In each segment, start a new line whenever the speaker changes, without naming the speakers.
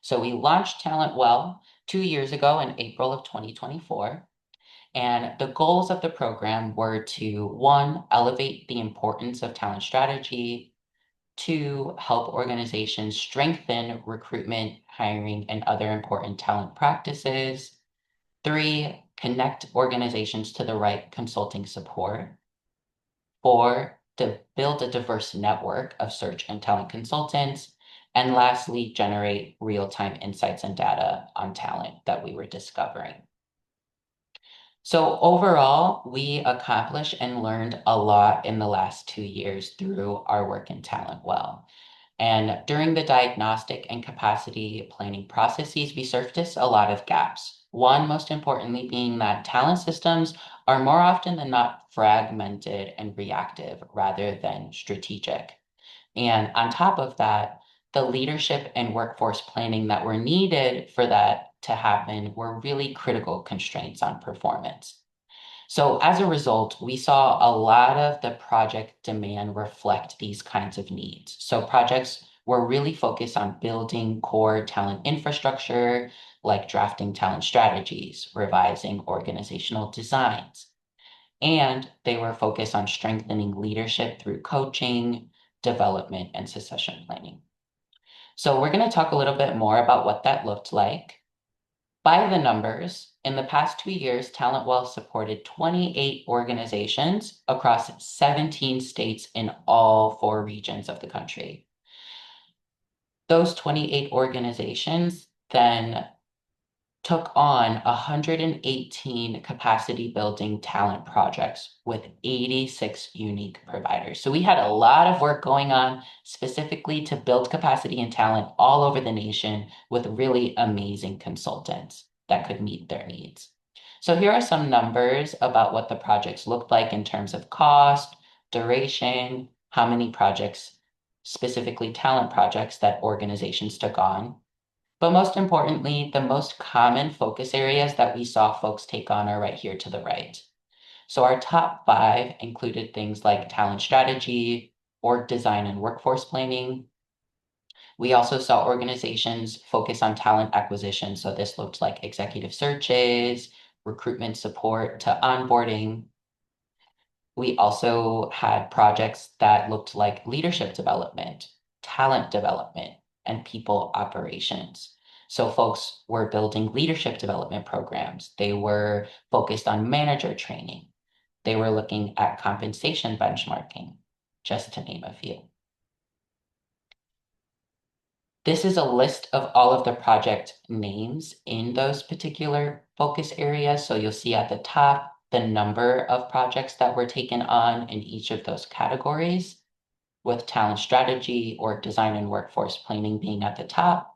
So we launched Talent Well 2 years ago in April of 2024. And the goals of the program were to, one, elevate the importance of talent strategy, two, help organizations strengthen recruitment, hiring, and other important talent practices, three, connect organizations to the right consulting support, four, to build a diverse network of search and talent consultants, and lastly, generate real-time insights and data on talent that we were discovering. So overall, we accomplished and learned a lot in the last 2 years through our work in Talent Well. And during the diagnostic and capacity planning processes, we surfaced a lot of gaps. One, most importantly, being that talent systems are more often than not fragmented and reactive rather than strategic. And on top of that, the leadership and workforce planning that were needed for that to happen were really critical constraints on performance. So as a result, we saw a lot of the project demand reflect these kinds of needs. So projects were really focused on building core talent infrastructure, like drafting talent strategies, revising organizational designs. And they were focused on strengthening leadership through coaching, development, and succession planning. So we're going to talk a little bit more about what that looked like. By the numbers, in the past 2 years, Talent Wealth supported 28 organizations across 17 states in all four regions of the country. Those 28 organizations then took on 118 capacity building talent projects with 86 unique providers. So we had a lot of work going on specifically to build capacity and talent all over the nation with really amazing consultants that could meet their needs. So here are some numbers about what the projects looked like in terms of cost, duration, how many projects, specifically talent projects that organizations took on. But most importantly, the most common focus areas that we saw folks take on are right here to the right. So our top five included things like talent strategy, org design, and workforce planning. We also saw organizations focus on talent acquisition. So this looked like executive searches, recruitment support to onboarding. We also had projects that looked like leadership development, talent development, and people operations. So folks were building leadership development programs. They were focused on manager training. They were looking at compensation benchmarking, just to name a few. This is a list of all of the project names in those particular focus areas. So you'll see at the top the number of projects that were taken on in each of those categories, with talent strategy or design and workforce planning being at the top.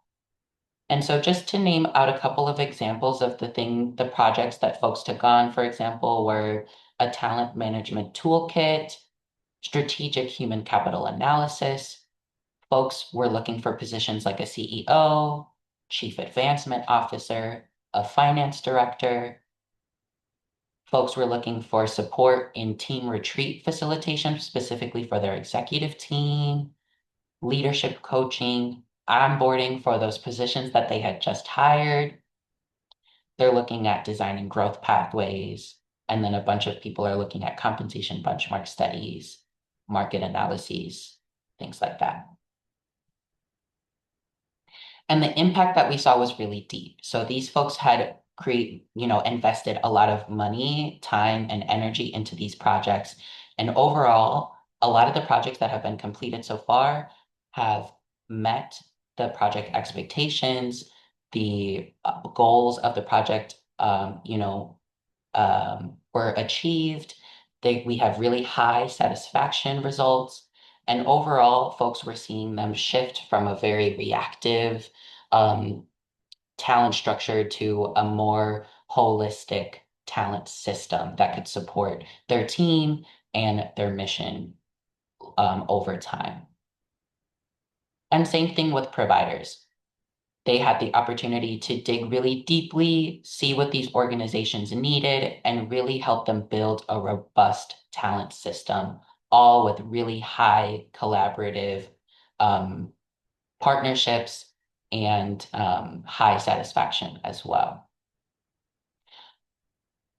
And so just to name out a couple of examples of the projects that folks took on, for example, were a talent management toolkit, strategic human capital analysis. Folks were looking for positions like a CEO, chief advancement officer, a finance director. Folks were looking for support in team retreat facilitation, specifically for their executive team, leadership coaching, onboarding for those positions that they had just hired. They're looking at designing growth pathways. And then a bunch of people are looking at compensation benchmark studies, market analyses, things like that. And the impact that we saw was really deep. So these folks had invested a lot of money, time, and energy into these projects. And overall, a lot of the projects that have been completed so far have met the project expectations, the goals of the project, were achieved. We have really high satisfaction results. And overall, folks were seeing them shift from a very reactive talent structure to a more holistic talent system that could support their team and their mission over time. And same thing with providers. They had the opportunity to dig really deeply, see what these organizations needed, and really help them build a robust talent system, all with really high collaborative partnerships and high satisfaction as well.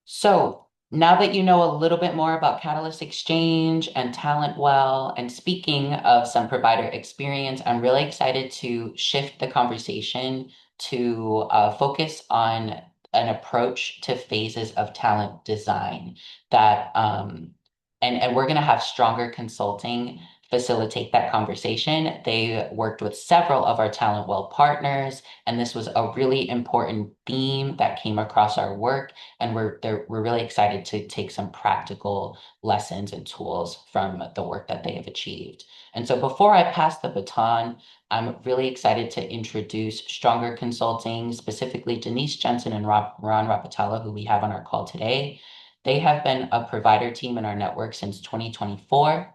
So now that you know a little bit more about Catalyst Exchange and Talent Well, and speaking of some provider experience, I'm really excited to shift the conversation to focus on an approach to phases of talent design that, and we're going to have Stronger Consulting facilitate that conversation. They worked with several of our Talent Well partners, and this was a really important theme that came across our work, and we're really excited to take some practical lessons and tools from the work that they have achieved. And so before I pass the baton, I'm really excited to introduce Stronger Consulting, specifically Denise Jensen and Ron Rapatella, who we have on our call today. They have been a provider team in our network since 2024.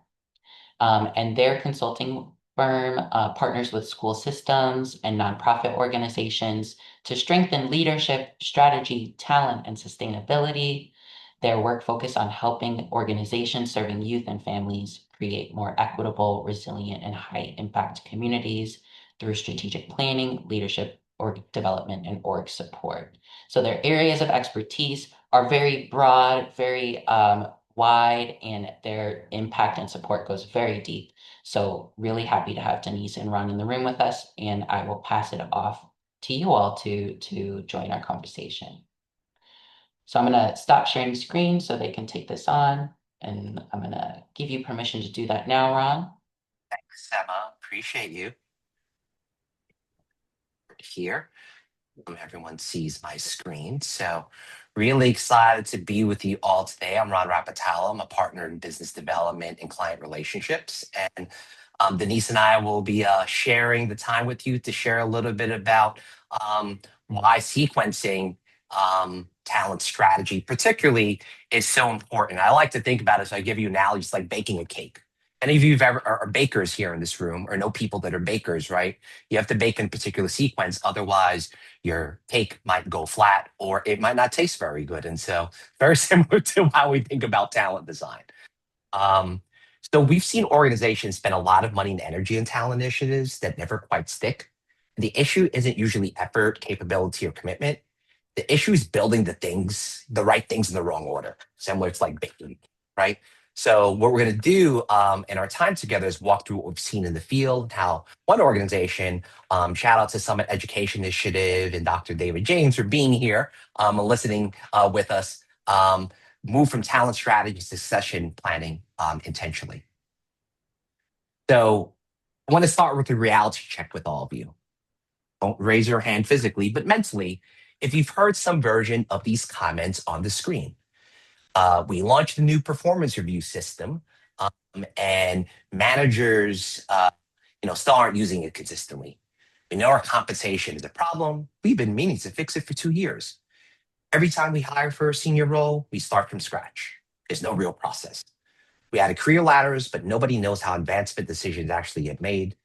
And their consulting firm partners with school systems and nonprofit organizations to strengthen leadership, strategy, talent, and sustainability. Their work focus on helping organizations serving youth and families create more equitable, resilient, and high impact communities through strategic planning, leadership, org development, and org support. So their areas of expertise are very broad, very wide, and their impact and support goes very deep. So really happy to have Denise and Ron in the room with us, and I will pass it off to you all to join our conversation. So I'm going to stop sharing screen so they can take this on, and I'm going to give you permission to do that now, Ron.
Thanks, Emma. Appreciate you here. Everyone sees my screen. So, really excited to be with you all today. I'm Ron Rapatella. I'm a partner in business development and client relationships. And Denise and I will be sharing the time with you to share a little bit about why sequencing talent strategy, particularly, is so important. I like to think about it. So, I give you analogies like baking a cake. Any of you have ever are bakers here in this room or know people that are bakers, right? You have to bake in a particular sequence. Otherwise, your cake might go flat or it might not taste very good. And so, very similar to how we think about talent design. Um, so, we've seen organizations spend a lot of money and energy in talent initiatives that never quite stick. The issue isn't usually effort, capability, or commitment. The issue is building the right things in the wrong order, similar to like baking, right? So what we're going to do in our time together is walk through what we've seen in the field, how one organization, shout out to Summit Education Initiative and Dr. David James for being here and listening with us, move from talent strategy to succession planning intentionally. So I want to start with a reality check with all of you. Don't raise your hand physically, but mentally, if you've heard some version of these comments on the screen. We launched a new performance review system, and managers, still aren't using it consistently. We know our compensation is a problem. We've been meaning to fix it for 2 years. Every time we hire for a senior role, we start from scratch. There's no real process. We added career ladders, but nobody knows how advancement decisions actually get made.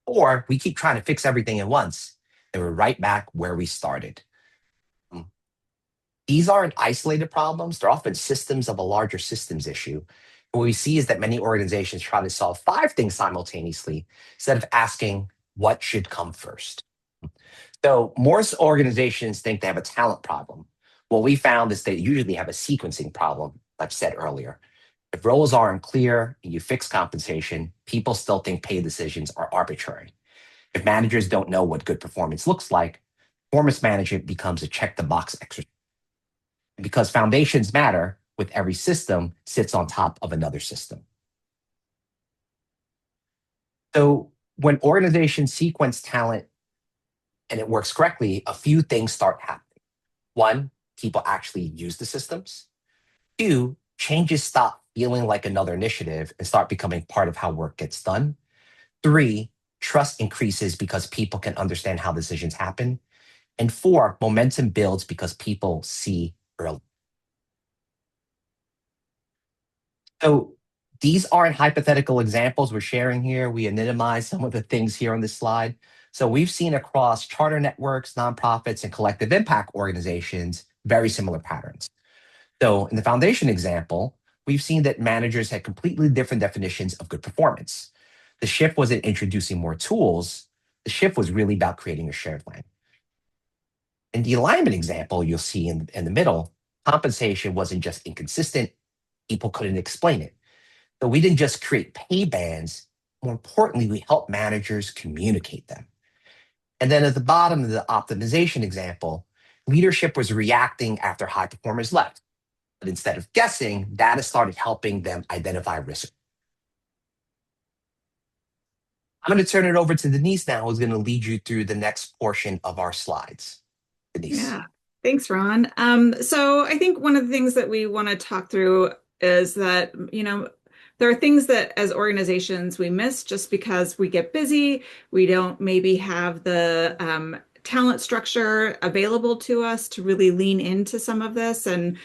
Or we keep trying to fix everything at once, and we're right back where we started. Mm. These aren't isolated problems, they're often systems of a larger systems issue. What we see is that many organizations try to solve five things simultaneously instead of asking what should come first. So most organizations think they have a talent problem. What we found is they usually have a sequencing problem, like I said earlier. If roles aren't clear and you fix compensation, people still think pay decisions are arbitrary. If managers don't know what good performance looks like, performance management becomes a check the box exercise. Because foundations matter, with every system sits on top of another system. So when organizations sequence talent and it works correctly, a few things start happening. One, people actually use the systems. Two, changes stop feeling like another initiative and start becoming part of how work gets done. Three, trust increases because people can understand how decisions happen. And four, momentum builds because people see early. So these aren't hypothetical examples we're sharing here. We anonymize some of the things here on this slide. So we've seen across charter networks, nonprofits, and collective impact organizations very similar patterns. So in the foundation example, we've seen that managers had completely different definitions of good performance. The shift wasn't introducing more tools, The shift was really about creating a shared plan. In the alignment example, you'll see in the middle, compensation wasn't just inconsistent, people couldn't explain it. So we didn't just create pay bands, more importantly, we helped managers communicate them. And then at the bottom of the optimization example, leadership was reacting after high performers left. But instead of guessing, data started helping them identify risk. I'm going to turn it over to Denise now, who's going to lead you through the next portion of our slides. Denise.
Yeah, thanks, Ron. So I think one of the things that we want to talk through is that, there are things that as organizations we miss just because we get busy. We don't maybe have the talent structure available to us to really lean into some of this. And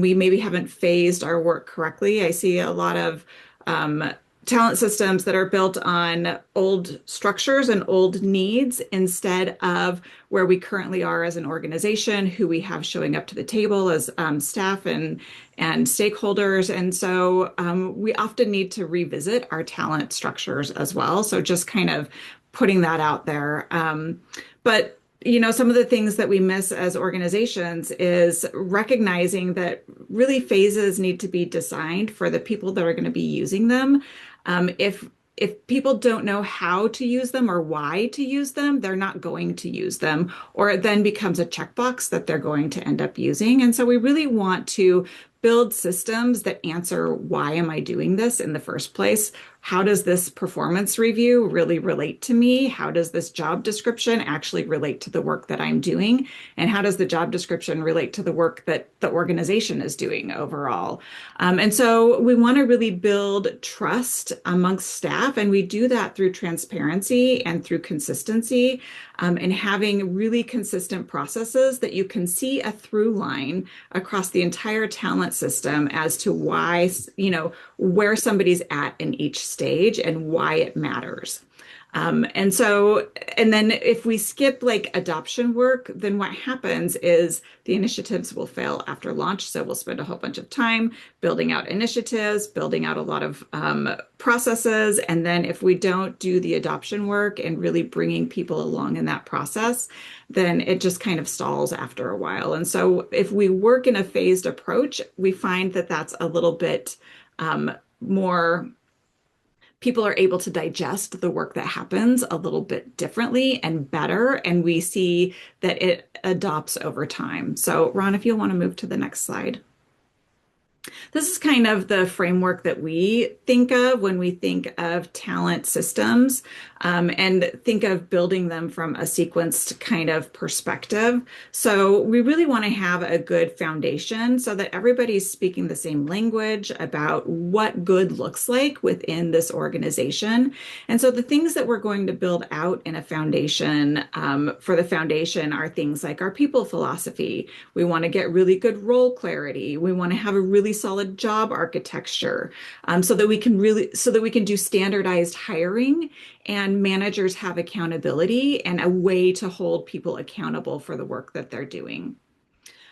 we maybe haven't phased our work correctly. I see a lot of um, talent systems that are built on old structures and old needs instead of where we currently are as an organization, who we have showing up to the table as staff and stakeholders. And so we often need to revisit our talent structures as well. So just kind of putting that out there. But some of the things that we miss as organizations is recognizing that really phases need to be designed for the people that are going to be using them. If people don't know how to use them or why to use them, they're not going to use them, or it then becomes a checkbox that they're going to end up using. And so we really want to build systems that answer, why am I doing this in the first place? How does this performance review really relate to me? How does this job description actually relate to the work that I'm doing? And how does the job description relate to the work that the organization is doing overall? And so we want to really build trust amongst staff, and we do that through transparency and through consistency, and having really consistent processes that you can see a through line across the entire talent system as to why, where somebody's at in each stage and why it matters. And then if we skip like adoption work, then what happens is the initiatives will fail after launch. So we'll spend a whole bunch of time building out initiatives, building out a lot of processes. And then if we don't do the adoption work and really bringing people along in that process, then it just kind of stalls after a while. And so if we work in a phased approach, we find that that's a little bit more people are able to digest the work that happens a little bit differently and better, and we see that it adopts over time. So, Ron, if you'll want to move to the next slide. This is kind of the framework that we think of when we think of talent systems, and think of building them from a sequenced kind of perspective. So we really want to have a good foundation so that everybody's speaking the same language about what good looks like within this organization. And so the things that we're going to build out in a foundation, for the foundation, are things like our people philosophy. We want to get really good role clarity. We want to have a really solid job architecture, so that we can do standardized hiring, and managers have accountability and a way to hold people accountable for the work that they're doing.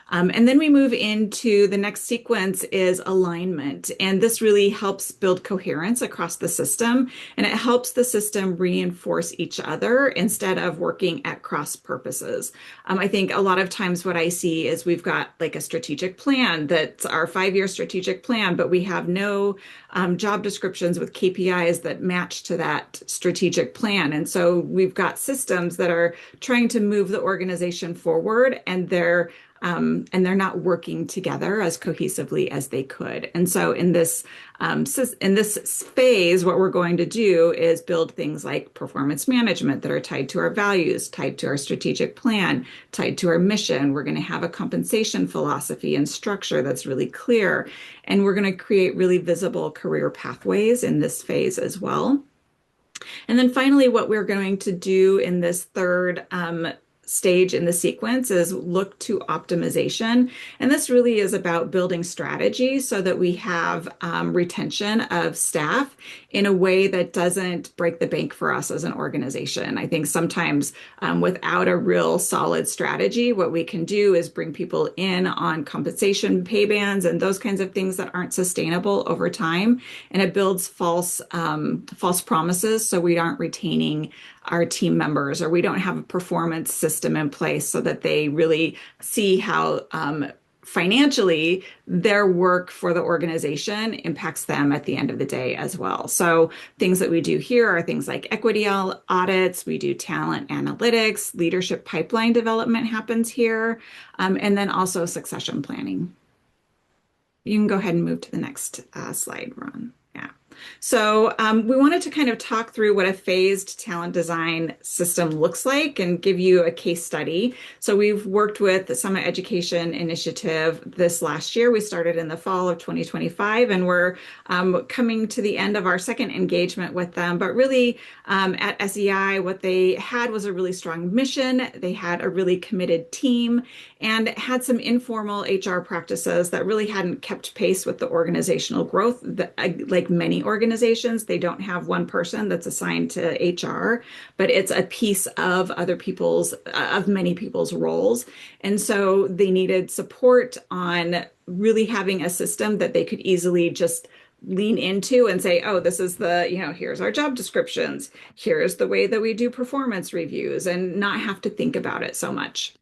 And then we move into the next sequence is alignment. And this really helps build coherence across the system. And it helps the system reinforce each other instead of working at cross purposes. I think a lot of times what I see is we've got like a strategic plan that's our 5-year strategic plan, but we have no job descriptions with KPIs that match to that strategic plan. And so we've got systems that are trying to move the organization forward, and they're not working together as cohesively as they could. And so in this phase, what we're going to do is build things like performance management that are tied to our values, tied to our strategic plan, tied to our mission. We're going to have a compensation philosophy and structure that's really clear. And we're going to create really visible career pathways in this phase as well. And then finally, what we're going to do in this third stage in the sequence is look to optimization. And this really is about building strategy so that we have retention of staff in a way that doesn't break the bank for us as an organization. I think sometimes without a real solid strategy, what we can do is bring people in on compensation pay bands and those kinds of things that aren't sustainable over time. And it builds false promises. So we aren't retaining our team members, or we don't have a performance system in place so that they really see how financially their work for the organization impacts them at the end of the day as well. So things that we do here are things like equity audits, we do talent analytics, leadership pipeline development happens here, and then also succession planning. You can go ahead and move to the next slide, Ron. Yeah. So we wanted to kind of talk through what a phased talent design system looks like and give you a case study. So we've worked with the Summit Education Initiative this last year. We started in the fall of 2025, and we're coming to the end of our second engagement with them. But really, at SEI, what they had was a really strong mission. They had a really committed team and had some informal HR practices that really hadn't kept pace with the organizational growth. Like many organizations, they don't have one person that's assigned to HR, but it's a piece of many people's roles. And so they needed support on really having a system that they could easily just lean into and say, oh, this is here's our job descriptions, here's the way that we do performance reviews, and not have to think about it so much.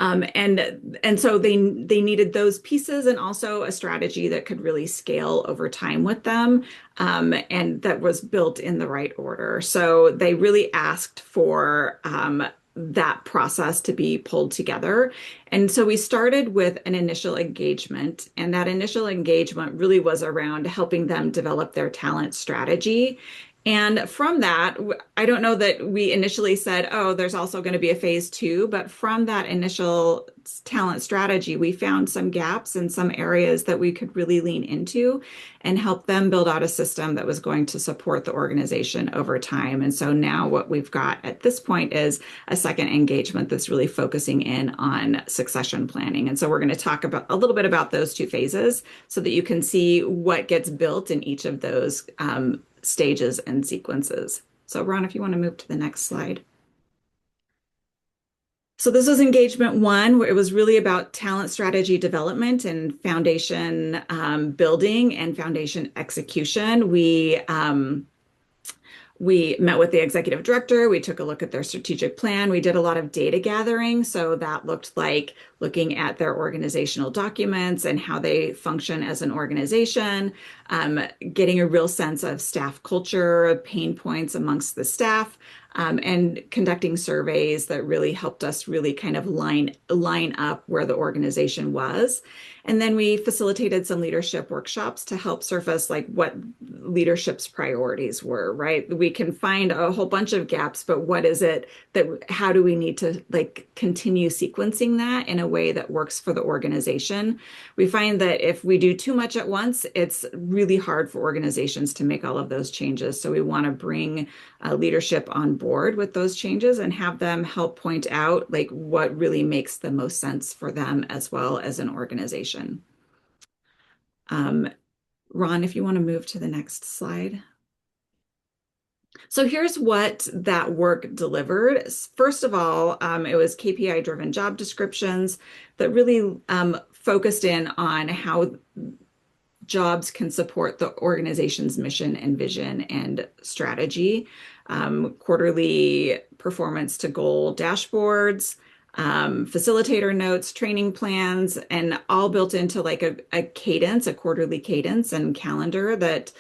And so they needed those pieces and also a strategy that could really scale over time with them, and that was built in the right order. So they really asked for that process to be pulled together. And so we started with an initial engagement, and that initial engagement really was around helping them develop their talent strategy. And from that, I don't know that we initially said, oh, there's also going to be a phase two, but from that initial talent strategy, we found some gaps in some areas that we could really lean into and help them build out a system that was going to support the organization over time. And so now what we've got at this point is a second engagement that's really focusing in on succession planning. And so we're going to talk about a little bit about those two phases so that you can see what gets built in each of those stages and sequences. So Ron, if you want to move to the next slide. So this was engagement one, where it was really about talent strategy development and foundation building and foundation execution. We met with the executive director. We took a look at their strategic plan. We did a lot of data gathering. So that looked like looking at their organizational documents and how they function as an organization, getting a real sense of staff culture, pain points amongst the staff, and conducting surveys that really helped us really kind of line up where the organization was. And then we facilitated some leadership workshops to help surface like what leadership's priorities were, right? We can find a whole bunch of gaps, but what is it how do we need to like continue sequencing that in a way that works for the organization? We find that if we do too much at once, it's really hard for organizations to make all of those changes. So we want to bring leadership on board with those changes and have them help point out like what really makes the most sense for them as well as an organization. Ron, if you want to move to the next slide. So here's what that work delivered. First of all, it was KPI-driven job descriptions that really focused in on how jobs can support the organization's mission and vision and strategy, quarterly performance to goal dashboards, facilitator notes, training plans, and all built into like a cadence, a quarterly cadence and calendar that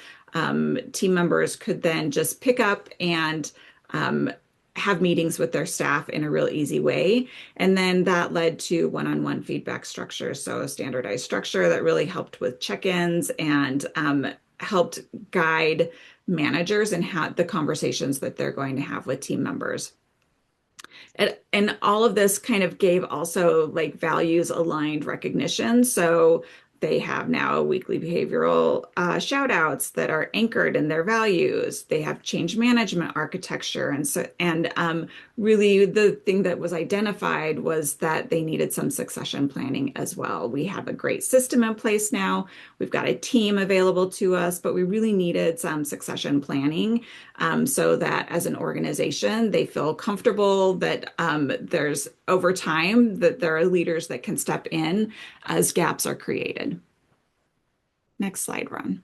team members could then just pick up and have meetings with their staff in a real easy way. And then that led to one-on-one feedback structure. So a standardized structure that really helped with check-ins and helped guide managers and the conversations that they're going to have with team members. And all of this kind of gave also like values aligned recognition. So They have now weekly behavioral shout outs that are anchored in their values. They have change management architecture. And really the thing that was identified was that they needed some succession planning as well. We have a great system in place now. We've got a team available to us, but we really needed some succession planning so that as an organization, they feel comfortable that there's over time that there are leaders that can step in as gaps are created. Next slide, Ron.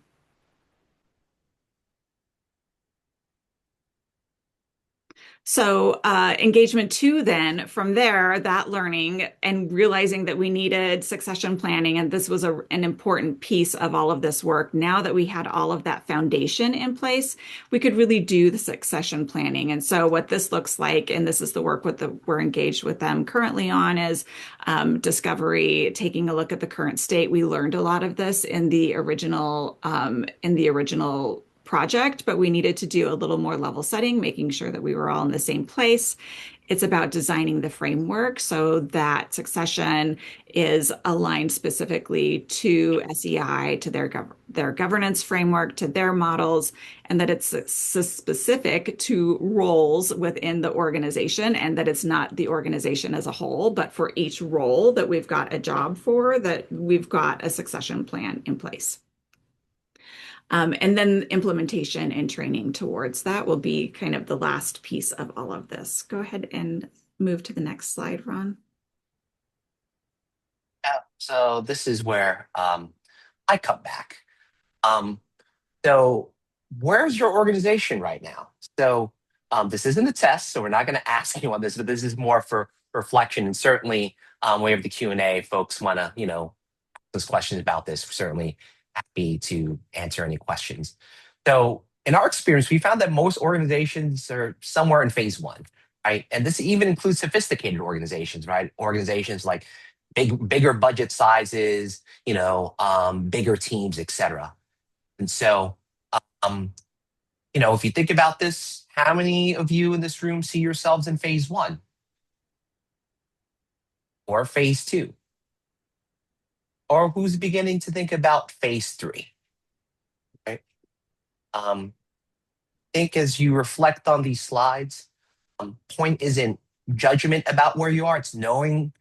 So, engagement two, then from there, that learning and realizing that we needed succession planning, and this was an important piece of all of this work. Now that we had all of that foundation in place, we could really do the succession planning. And so, what this looks like, and this is the work we're engaged with them currently on, is discovery, taking a look at the current state. We learned a lot of this in the original project, but we needed to do a little more level setting, making sure that we were all in the same place. It's about designing the framework so that succession is aligned specifically to SEI, to their governance framework, to their models, and that it's specific to roles within the organization, and that it's not the organization as a whole, but for each role that we've got a job for, that we've got a succession plan in place. And then implementation and training towards that will be kind of the last piece of all of this. Go ahead and move to the next slide, Ron.
Yeah, so this is where I come back. Um, so where's your organization right now? So this isn't a test, so we're not going to ask anyone this, but this is more for reflection. And certainly, when we have the Q&A, folks want to, those questions about this. We're certainly happy to answer any questions. So in our experience, we found that most organizations are somewhere in phase one, right? And this even includes sophisticated organizations, right? Organizations like bigger budget sizes, bigger teams, et cetera. And so, um, if you think about this, how many of you in this room see yourselves in phase one or phase two? Or who's beginning to think about phase three, right? Um, think as you reflect on these slides, point isn't judgment about where you are. It's knowing,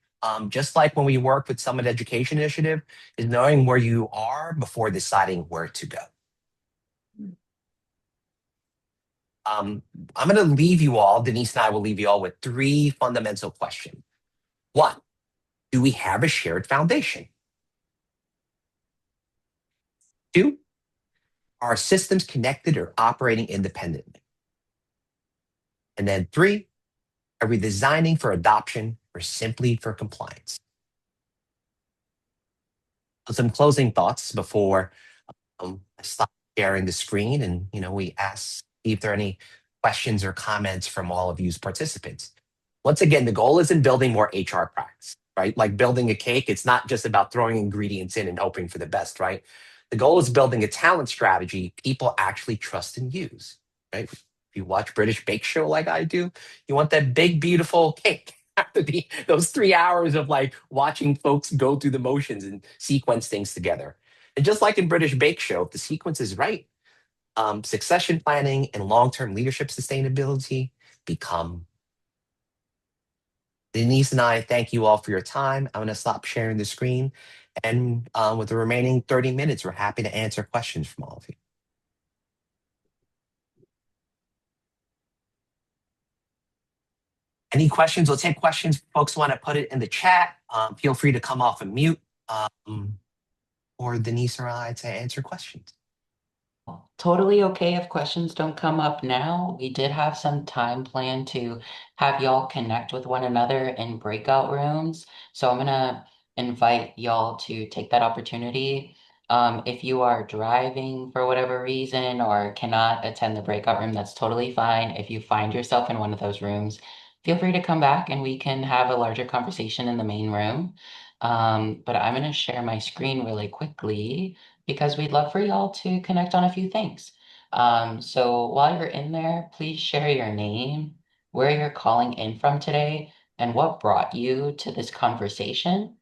just like when we work with Summit Education Initiative, is knowing where you are before deciding where to go. I'm going to leave you all, Denise and I will leave you all with three fundamental questions. One, do we have a shared foundation? Two, are systems connected or operating independently? And then three, are we designing for adoption or simply for compliance? So some closing thoughts before I stop sharing the screen and we ask if there are any questions or comments from all of you as participants. Once again, the goal isn't building more HR practice, right? Like building a cake, it's not just about throwing ingredients in and hoping for the best, right? The goal is building a talent strategy people actually trust and use, right? If you watch British Bake Show like I do, you want that big, beautiful cake after those 3 hours of like watching folks go through the motions and sequence things together. And just like in British Bake Show, if the sequence is right, succession planning and long-term leadership sustainability become. Denise and I thank you all for your time. I'm going to stop sharing the screen. And with the remaining 30 minutes, we're happy to answer questions from all of you. Any questions? We'll take questions. Folks want to put it in the chat. Feel free to come off of mute or Denise or I to answer questions.
Totally okay if questions don't come up now. We did have some time planned to have y'all connect with one another in breakout rooms. So I'm gonna invite y'all to take that opportunity. If you are driving for whatever reason or cannot attend the breakout room, that's totally fine. If you find yourself in one of those rooms, feel free to come back and we can have a larger conversation in the main room. But I'm gonna share my screen really quickly because we'd love for y'all to connect on a few things. So while you're in there, please share your name, where you're calling in from today, and what brought you to this conversation.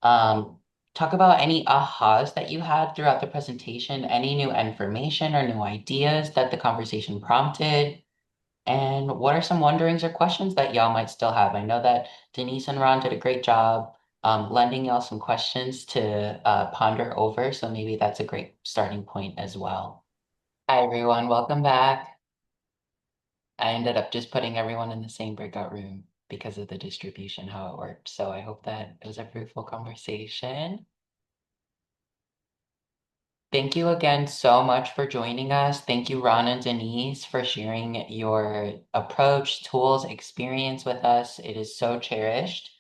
Um, talk about any ahas that you had throughout the presentation, any new information or new ideas that the conversation prompted. And what are some wonderings or questions that y'all might still have? I know that Denise and Ron did a great job lending y'all some questions to ponder over, so maybe that's a great starting point as well. Hi, everyone. Welcome back. I ended up just putting everyone in the same breakout room because of the distribution, how it worked. So I hope that it was a fruitful conversation. Thank you again so much for joining us. Thank you, Ron and Denise, for sharing your approach, tools, experience with us. It is so cherished.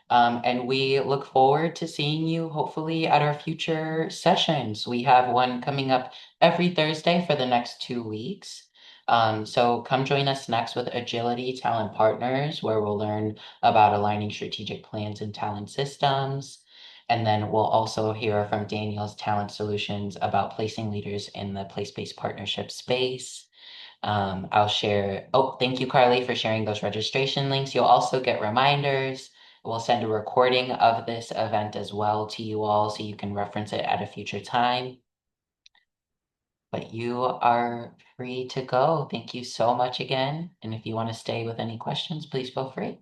And we look forward to seeing you hopefully at our future sessions. We have one coming up every Thursday for the next 2 weeks. So come join us next with Agility Talent Partners, where we'll learn about aligning strategic plans and talent systems. And then we'll also hear from Daniel's Talent Solutions about placing leaders in the place-based partnership space. I'll share. Oh, thank you, Carly, for sharing those registration links. You'll also get reminders. We'll send a recording of this event as well to you all so you can reference it at a future time. But you are free to go. Thank you so much again. And if you want to stay with any questions, please feel free.